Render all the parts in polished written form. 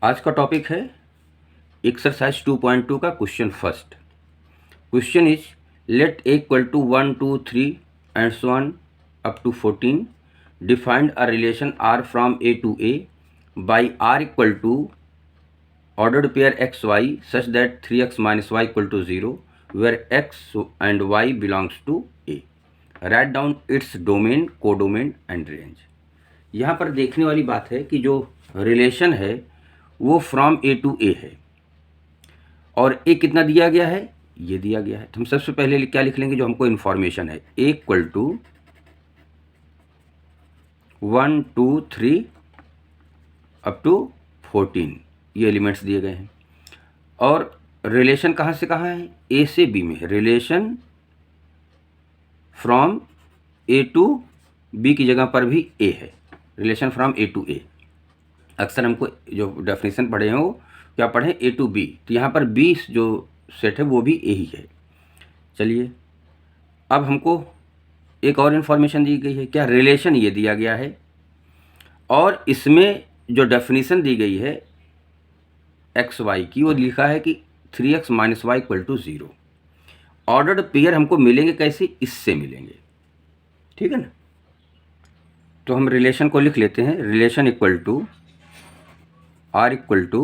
आज का टॉपिक है एक्सरसाइज 2.2 का question first. Question is let A equal to 1 2 3 and so on up to 14 defined a relation R from A to A by R equal to ordered pair x y such that 3x minus y equal to 0 where x and y belongs to a. Write down its domain, codomain and range. यहाँ पर देखने वाली बात है कि जो relation है वो फ्रॉम ए टू ए है और ए कितना दिया गया है, ये दिया गया है। तो हम सबसे पहले क्या लिख लेंगे, जो हमको इन्फॉर्मेशन है, ए इक्वल टू 1 2 3 अप टू 14 ये एलिमेंट्स दिए गए हैं। और रिलेशन कहाँ से कहाँ है, ए से बी में। Relation from A to B की जगह पर भी ए है। Relation from A to A, अक्सर हमको जो डेफिनेशन पढ़े हैं वो क्या पढ़े, ए टू बी। तो यहाँ पर बी जो सेट है वो भी ए ही है। चलिए अब हमको एक और इन्फॉर्मेशन दी गई है, क्या, रिलेशन ये दिया गया है और इसमें जो डेफिनेशन दी गई है एक्स वाई की, वो लिखा है कि 3x minus Y equal to 0। Ordered pair हमको मिलेंगे कैसे, इससे मिलेंगे, ठीक है ना। तो हम रिलेशन को लिख लेते हैं, relation equal to R equal to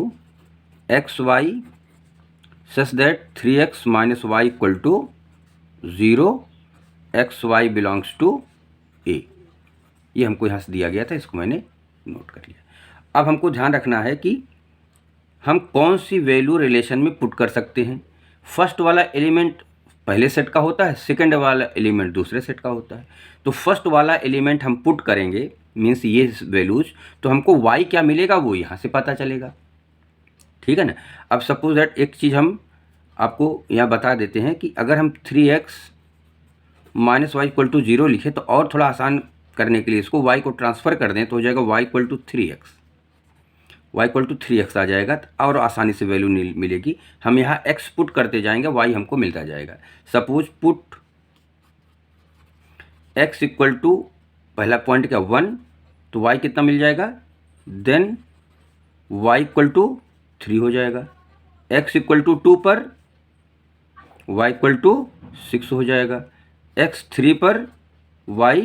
X Y such that 3x minus Y equal to 0 X Y belongs to A. ये हमको यहाँ से दिया गया था, इसको मैंने नोट कर लिया। अब हमको ध्यान रखना है कि हम कौन सी वैल्यू रिलेशन में पुट कर सकते हैं। फर्स्ट वाला एलिमेंट पहले सेट का होता है, सेकंड वाला एलिमेंट दूसरे सेट का होता है। तो फर्स्ट वाला एलिमेंट हम पुट करेंगे, मीन्स ये वैल्यूज, तो हमको y क्या मिलेगा वो यहाँ से पता चलेगा, ठीक है ना। अब सपोज दैट एक चीज़ हम आपको यहाँ बता देते हैं कि अगर हम 3x minus Y equal to 0 लिखें तो और थोड़ा आसान करने के लिए इसको y को ट्रांसफ़र कर दें तो हो जाएगा y equal to 3x, y equal to 3x आ जाएगा और आसानी से वैल्यू मिलेगी। हम यहाँ x पुट करते जाएंगे, y हमको मिलता जाएगा। Suppose put x equal to, पहला पॉइंट क्या 1, तो y कितना मिल जाएगा, देन y इक्वल टू 3 हो जाएगा। x इक्वल टू 2 पर y इक्वल टू 6 हो जाएगा। x 3 पर y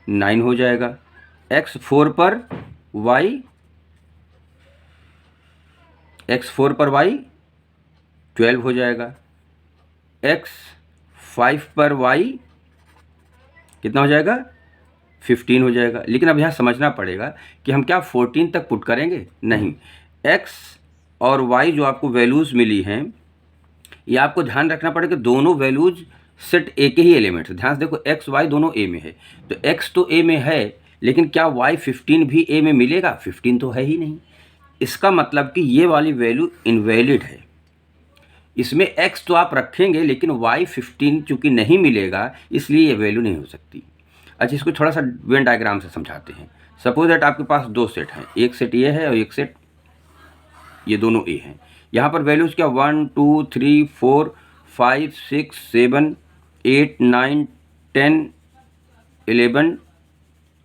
9 हो जाएगा। x 4 पर y 12 हो जाएगा। x 5 पर y कितना हो जाएगा, 15 हो जाएगा। लेकिन अब यहाँ समझना पड़ेगा कि हम क्या 14 तक पुट करेंगे, नहीं। x और y जो आपको वैल्यूज़ मिली हैं, ये आपको ध्यान रखना पड़ेगा, दोनों वैल्यूज़ सेट ए के ही एलिमेंट्स। ध्यान से देखो, x y दोनों ए में है, तो x तो ए में है, लेकिन क्या y 15 भी ए में मिलेगा, 15 तो है ही नहीं। इसका मतलब कि ये वाली वैल्यू इनवैलिड है। इसमें x तो आप रखेंगे लेकिन y 15 चूँकि नहीं मिलेगा, इसलिए ये वैल्यू नहीं हो सकती। अच्छा, इसको थोड़ा सा वेन डायग्राम से समझाते हैं। सपोज दैट आपके पास दो सेट हैं, एक सेट ये है और एक सेट ये, दोनों ए हैं। यहाँ पर वैल्यूज़ क्या, 1 2 3 4 5 6 7 8 9 10 11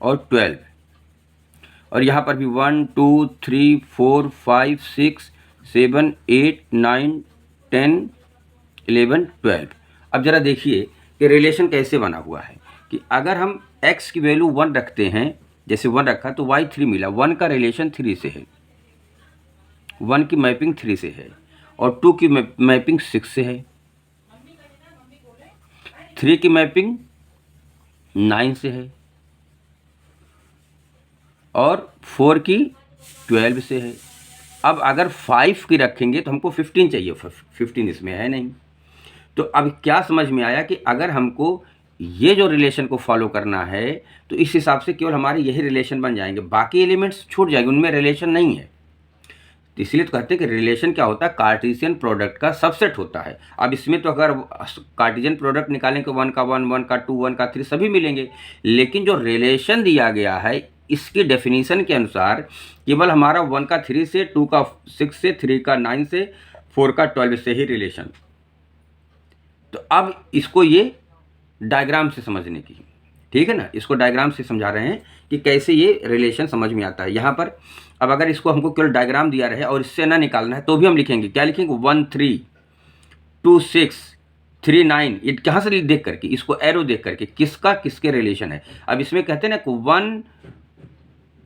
और 12। और यहाँ पर भी 1 2 3 4 5 6 7 8 9 10 11 12। अब ज़रा देखिए कि रिलेशन कैसे बना हुआ है कि अगर हम x की वैल्यू 1 रखते हैं, जैसे 1 रखा तो y 3 मिला। 1 का रिलेशन 3 से है, 1 की मैपिंग 3 से है, और 2 की मैपिंग 6 से है, 3 की मैपिंग 9 से है, और 4 की 12 से है। अब अगर 5 की रखेंगे तो हमको 15 चाहिए, 15 इसमें है नहीं। तो अब क्या समझ में आया कि अगर हमको ये जो रिलेशन को फॉलो करना है तो इस हिसाब से केवल हमारे यही रिलेशन बन जाएंगे, बाकी एलिमेंट्स छूट जाएंगे, उनमें रिलेशन नहीं है। तो इसलिए तो कहते हैं कि रिलेशन क्या होता है, कार्टेशियन प्रोडक्ट का सबसेट होता है। अब इसमें तो अगर कार्टेशियन प्रोडक्ट निकालेंगे 1 का 1, 1 का 2, 1 का 3 सभी मिलेंगे, लेकिन जो रिलेशन दिया गया है इसकी डेफिनेशन के अनुसार केवल हमारा 1 का 3 से, 2 का 6 से, 3 का 9 से, 4 का 12 से ही रिलेशन। तो अब इसको ये डायग्राम से समझने की, ठीक है ना, इसको डायग्राम से समझा रहे हैं कि कैसे ये रिलेशन समझ में आता है। यहाँ पर अब अगर इसको हमको केवल डायग्राम दिया रहे और इससे ना निकालना है तो भी हम लिखेंगे, क्या लिखेंगे, 1 3 2 6 3 9। ये कहाँ से देख करके, इसको एरो देख करके किसका किसके रिलेशन है। अब इसमें कहते हैं ना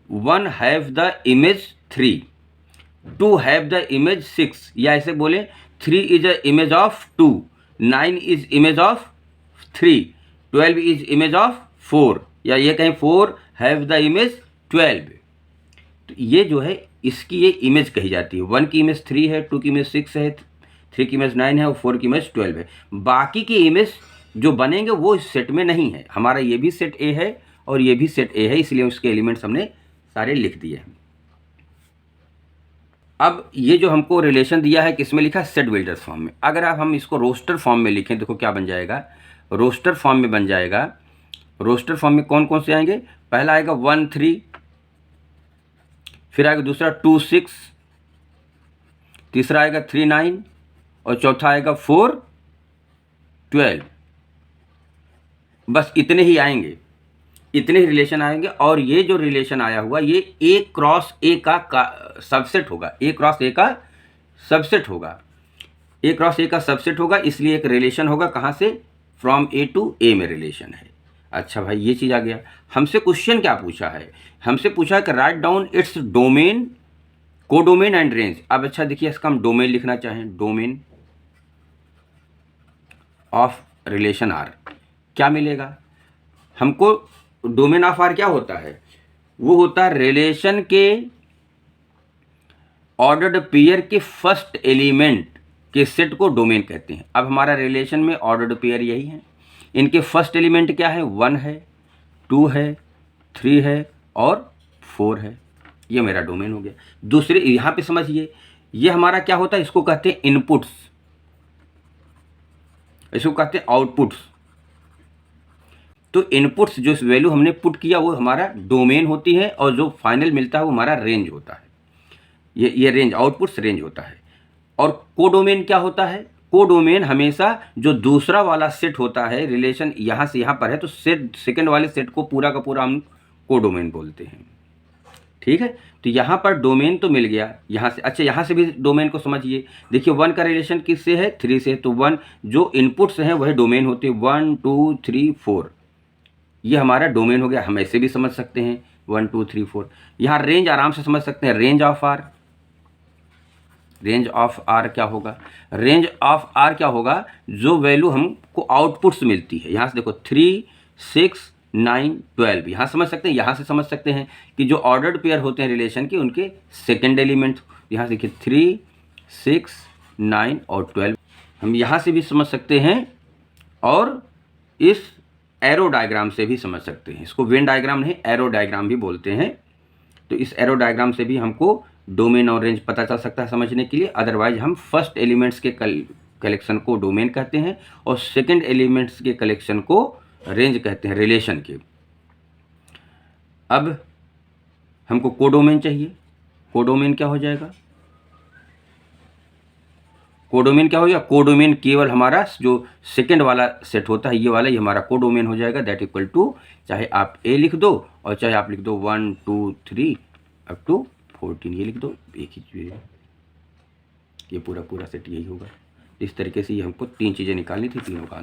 1 have the image 3, 2 have the image 6, या ऐसे बोले 3 is a image of 2, 9 is image of 3, 12 is image of 4, या ये कहें 4 हैव द इमेज 12। तो ये जो है इसकी ये इमेज कही जाती है। 1 की इमेज 3 है, 2 की इमेज 6 है, 3 की इमेज 9 है और 4 की इमेज 12 है। बाकी की इमेज जो बनेंगे वो इस सेट में नहीं है। हमारा ये भी सेट ए है और ये भी सेट ए है, इसलिए उसके एलिमेंट्स हमने सारे लिख दिए हैं। अब ये जो हमको रिलेशन दिया है किसमें लिखा है, सेट बिल्डर्स फॉर्म में। अगर आप हम इसको रोस्टर फॉर्म में लिखें, देखो क्या बन जाएगा, रोस्टर फॉर्म में बन जाएगा। रोस्टर फॉर्म में कौन कौन से आएंगे, पहला आएगा 1 3, फिर आएगा दूसरा 2 6, तीसरा आएगा 3 9 और चौथा आएगा 4 12। बस इतने ही आएंगे, इतने ही रिलेशन आएंगे। और ये जो रिलेशन आया हुआ ये ए क्रॉस ए का सबसेट होगा, ए क्रॉस ए का सबसेट होगा, ए क्रॉस ए का सबसेट होगा, इसलिए एक रिलेशन होगा कहाँ से, फ्रॉम ए टू ए में रिलेशन है। अच्छा भाई ये चीज़ आ गया। हमसे क्वेश्चन क्या पूछा है, हमसे पूछा है कि write down its domain, codomain and range. अब अच्छा देखिए इसका हम डोमेन लिखना चाहें, डोमेन ऑफ रिलेशन आर, क्या मिलेगा हमको। डोमेन ऑफ आर क्या होता है, वो होता है रिलेशन के ऑर्डर्ड पेयर के फर्स्ट एलिमेंट के सेट को डोमेन कहते हैं। अब हमारा रिलेशन में ऑर्डर्ड पेयर यही है, इनके फर्स्ट एलिमेंट क्या है, 1 है, 2 है, 3 है और 4 है, ये मेरा डोमेन हो गया। दूसरे यहाँ पे समझिए, ये हमारा क्या होता है, इसको कहते हैं इनपुट्स, इसको कहते हैं आउटपुट्स। तो इनपुट्स जो वैल्यू हमने पुट किया वो हमारा डोमेन होती है, और जो फाइनल मिलता है वो हमारा रेंज होता है। ये रेंज, आउटपुट्स रेंज होता है। और कोडोमेन क्या होता है, कोडोमेन हमेशा जो दूसरा वाला सेट होता है, रिलेशन यहाँ से यहाँ पर है तो सेट सेकंड वाले सेट को पूरा का पूरा हम कोडोमेन बोलते हैं। ठीक है, तो यहाँ पर डोमेन तो मिल गया यहाँ से। अच्छा यहाँ से भी डोमेन को समझिए, देखिए 1 का रिलेशन किससे है, 3 से, तो 1 जो इनपुट्स हैं वह डोमेन होते हैं, 1 2 3 4, ये हमारा डोमेन हो गया। हम ऐसे भी समझ सकते हैं 1 2 3 4। यहाँ रेंज आराम से समझ सकते हैं, range of R, range of R क्या होगा, रेंज ऑफ आर क्या होगा, जो वैल्यू हमको आउटपुट्स मिलती है। यहाँ से देखो 3 6 9 12, यहाँ समझ सकते हैं, यहाँ से समझ सकते हैं कि जो ऑर्डर्ड पेयर होते हैं रिलेशन के उनके सेकेंड एलिमेंट। यहाँ से देखिए 3 6 9 और 12, हम यहाँ से भी समझ सकते हैं और इस एरो डायग्राम से भी समझ सकते हैं। इसको वेन डायग्राम नहीं, एरो डायग्राम भी बोलते हैं। तो इस एरो डायग्राम से भी हमको डोमेन और रेंज पता चल सकता है समझने के लिए। अदरवाइज हम फर्स्ट एलिमेंट्स के कलेक्शन को डोमेन कहते हैं और सेकंड एलिमेंट्स के कलेक्शन को रेंज कहते हैं, रिलेशन के। अब हमको कोडोमेन चाहिए, कोडोमेन क्या हो जाएगा, कोडोमेन क्या हो गया, कोडोमेन केवल हमारा जो सेकंड वाला सेट होता है ये वाला, ये हमारा कोडोमेन हो जाएगा। दैट इक्वल टू, चाहे आप ए लिख दो और चाहे आप लिख दो 1 2 3 अप टू 14, ये लिख दो, एक ही चीज़, ये पूरा सेट यही होगा। इस तरीके से ये हमको 3 चीज़ें निकालनी थी, तीनों का